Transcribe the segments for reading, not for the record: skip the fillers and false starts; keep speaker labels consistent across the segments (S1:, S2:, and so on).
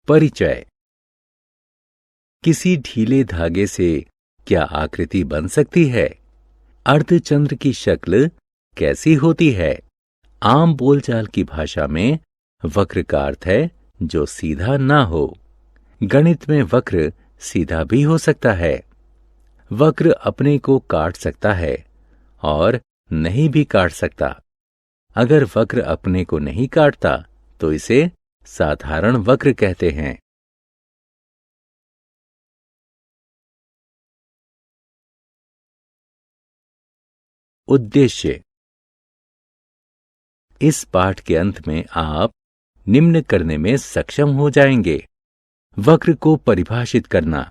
S1: परिचय। किसी ढीले धागे से क्या आकृति बन सकती है? अर्धचंद्र की शक्ल कैसी होती है? आम बोलचाल की भाषा में वक्र का अर्थ है जो सीधा ना हो। गणित में वक्र सीधा भी हो सकता है। वक्र अपने को काट सकता है और नहीं भी काट सकता। अगर वक्र अपने को नहीं काटता तो इसे साधारण वक्र कहते हैं। उद्देश्य। इस पाठ के अंत में आप निम्न करने में सक्षम हो जाएंगे। वक्र को परिभाषित करना,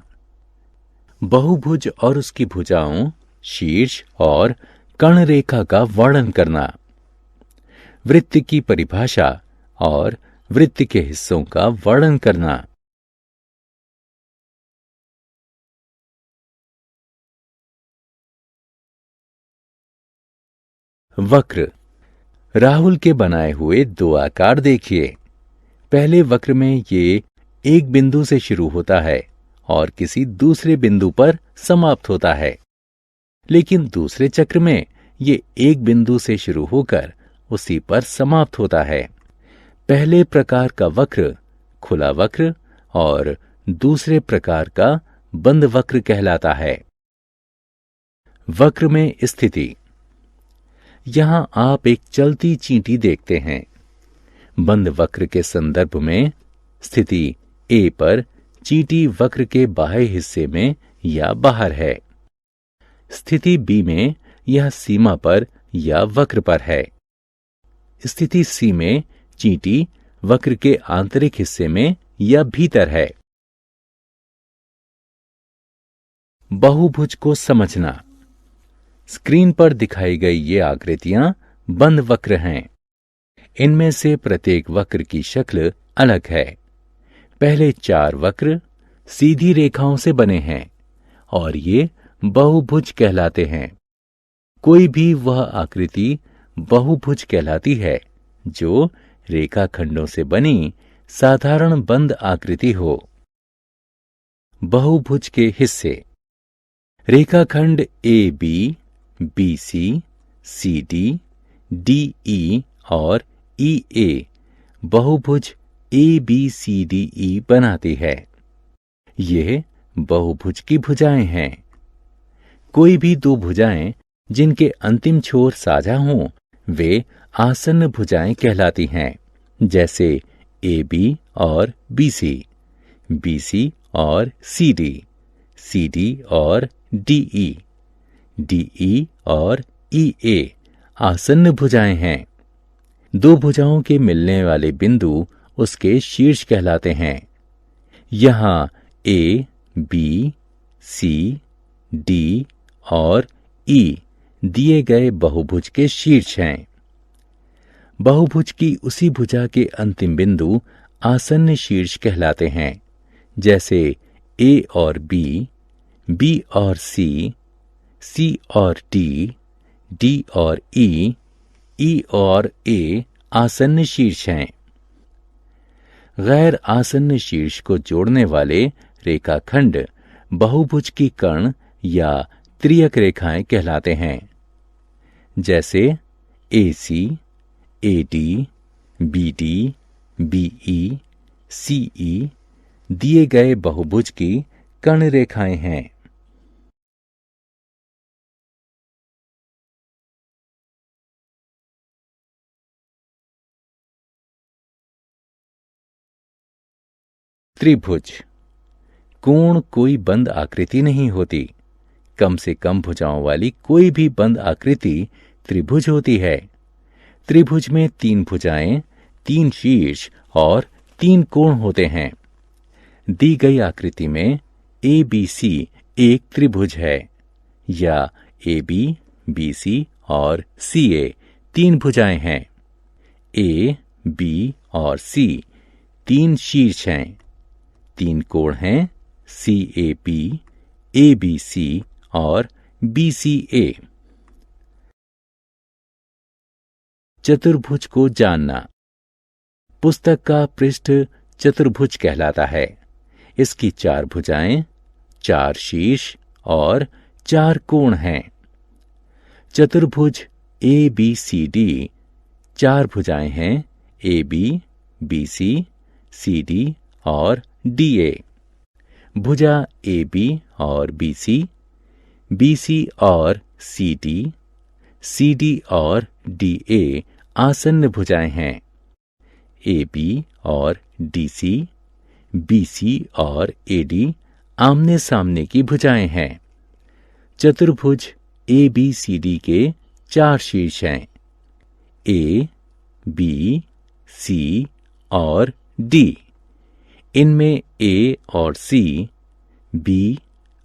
S1: बहुभुज और उसकी भुजाओं, शीर्ष और कर्ण रेखा का वर्णन करना, वृत्त की परिभाषा और वृत्त के हिस्सों का वर्णन करना। वक्र। राहुल के बनाए हुए दो आकार देखिए। पहले वक्र में ये एक बिंदु से शुरू होता है और किसी दूसरे बिंदु पर समाप्त होता है, लेकिन दूसरे चक्र में ये एक बिंदु से शुरू होकर उसी पर समाप्त होता है। पहले प्रकार का वक्र खुला वक्र और दूसरे प्रकार का बंद वक्र कहलाता है। वक्र में स्थिति। यहां आप एक चलती चींटी देखते हैं। बंद वक्र के संदर्भ में स्थिति ए पर चींटी वक्र के बाह्य हिस्से में या बाहर है। स्थिति बी में यह सीमा पर या वक्र पर है। स्थिति सी में चींटी वक्र के आंतरिक हिस्से में या भीतर है। बहुभुज को समझना। स्क्रीन पर दिखाई गई ये आकृतियां बंद वक्र हैं। इनमें से प्रत्येक वक्र की शक्ल अलग है। पहले 4 वक्र सीधी रेखाओं से बने हैं और ये बहुभुज कहलाते हैं। कोई भी वह आकृति बहुभुज कहलाती है जो रेखाखंडों से बनी साधारण बंद आकृति हो। बहुभुज के हिस्से। रेखाखंड A B, B C, C D, D E और ई ए बहुभुज A B C D E बनाती है। ये बहुभुज की भुजाएं हैं। कोई भी दो भुजाएं जिनके अंतिम छोर साझा हों वे आसन्न भुजाएं कहलाती हैं, जैसे ए बी और बी सी और सी डी और डी ई और ई ए आसन्न भुजाएं हैं। दो भुजाओं के मिलने वाले बिंदु उसके शीर्ष कहलाते हैं। यहां ए, बी, सी, डी और ई दिए गए बहुभुज के शीर्ष हैं। बहुभुज की उसी भुजा के अंतिम बिंदु आसन्न शीर्ष कहलाते हैं, जैसे ए और बी और सी और डी और ई और ए आसन्न शीर्ष हैं। गैर आसन्न शीर्ष को जोड़ने वाले रेखाखंड बहुभुज की कर्ण या त्रियक रेखाएं कहलाते हैं, जैसे ए सी, ए डी, बी ई, सी ई दिए गए बहुभुज की कर्ण रेखाएं हैं। त्रिभुज। कोण कोई बंद आकृति नहीं होती। कम से कम भुजाओं वाली कोई भी बंद आकृति त्रिभुज होती है। त्रिभुज में 3 भुजाएं, 3 शीर्ष और 3 कोण होते हैं। दी गई आकृति में ए बी सी एक त्रिभुज है, या ए बी सी और सी ए 3 भुजाएं हैं। ए, बी और सी 3 शीर्ष हैं। 3 कोण हैं, सी ए बी सी और बी सी ए। चतुर्भुज को जानना। पुस्तक का पृष्ठ चतुर्भुज कहलाता है। इसकी 4 भुजाएं, 4 शीर्ष और 4 कोण हैं। चतुर्भुज ABCD 4 भुजाएं हैं, AB, BC, CD और DA। भुजा AB और BC, BC और CD, CD और DA आसन्न भुजाएं हैं। AB और DC, BC और AD आमने सामने की भुजाएं हैं। चतुर्भुज ABCD के 4 शीर्ष हैं, A, B, C और D। इनमें A और C, B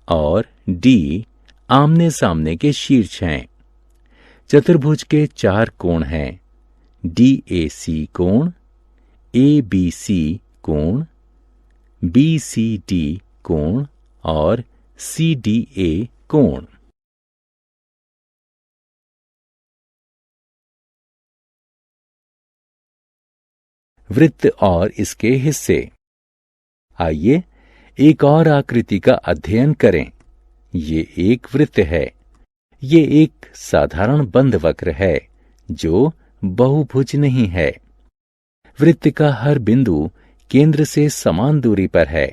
S1: और D आमने सामने के शीर्ष हैं। चतुर्भुज के 4 कोण हैं, DAC कोण, ABC कोण, BCD कोण और CDA कोण। वृत्त और इसके हिस्से। आइए एक और आकृति का अध्ययन करें। ये एक वृत्त है। ये एक साधारण बंद वक्र है जो बहुभुज नहीं है। वृत्त का हर बिंदु केंद्र से समान दूरी पर है।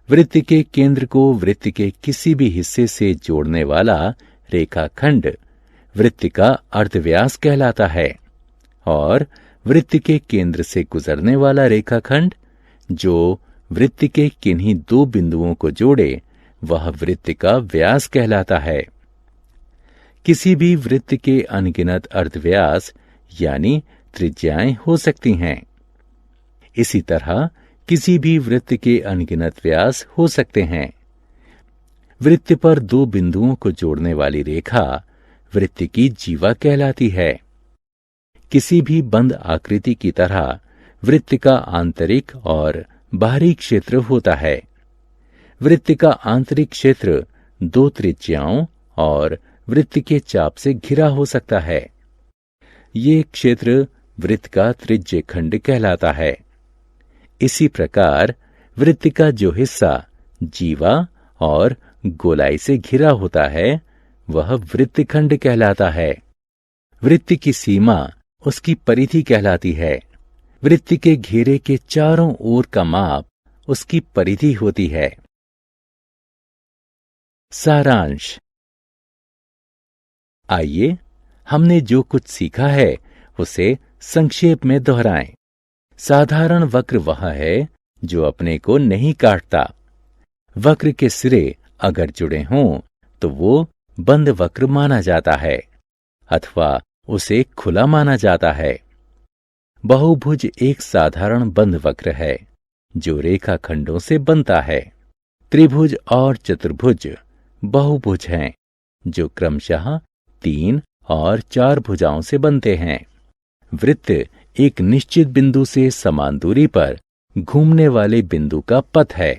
S1: वृत्त के केंद्र को वृत्त के किसी भी हिस्से से जोड़ने वाला रेखाखंड वृत्त का अर्धव्यास कहलाता है और वृत्त के केंद्र से गुजरने वाला रेखाखंड जो वृत्त के किन्हीं 2 बिंदुओं को जोड़े वह वृत्त का व्यास कहलाता है। किसी भी वृत्त के अनगिनत अर्धव्यास यानी त्रिज्याएं हो सकती हैं। इसी तरह किसी भी वृत्त के अनगिनत व्यास हो सकते हैं। वृत्त पर 2 बिंदुओं को जोड़ने वाली रेखा वृत्त की जीवा कहलाती है। किसी भी बंद आकृति की तरह वृत्त का आंतरिक और बाहरी क्षेत्र होता है। वृत्त का आंतरिक क्षेत्र 2 त्रिज्याओं और वृत्त के चाप से घिरा हो सकता है। ये क्षेत्र वृत्त का त्रिज्य खंड कहलाता है। इसी प्रकार वृत्त का जो हिस्सा जीवा और गोलाई से घिरा होता है वह वृत्तखंड कहलाता है। वृत्त की सीमा उसकी परिधि कहलाती है। वृत्त के घेरे के चारों ओर का माप उसकी परिधि होती है। सारांश। आइए हमने जो कुछ सीखा है उसे संक्षेप में दोहराएं। साधारण वक्र वह है जो अपने को नहीं काटता। वक्र के सिरे अगर जुड़े हों तो वो बंद वक्र माना जाता है अथवा उसे खुला माना जाता है। बहुभुज एक साधारण बंद वक्र है जो रेखाखंडों से बनता है। त्रिभुज और चतुर्भुज बहुभुज हैं जो क्रमशः 3 और 4 भुजाओं से बनते हैं। वृत्त एक निश्चित बिंदु से समान दूरी पर घूमने वाले बिंदु का पथ है।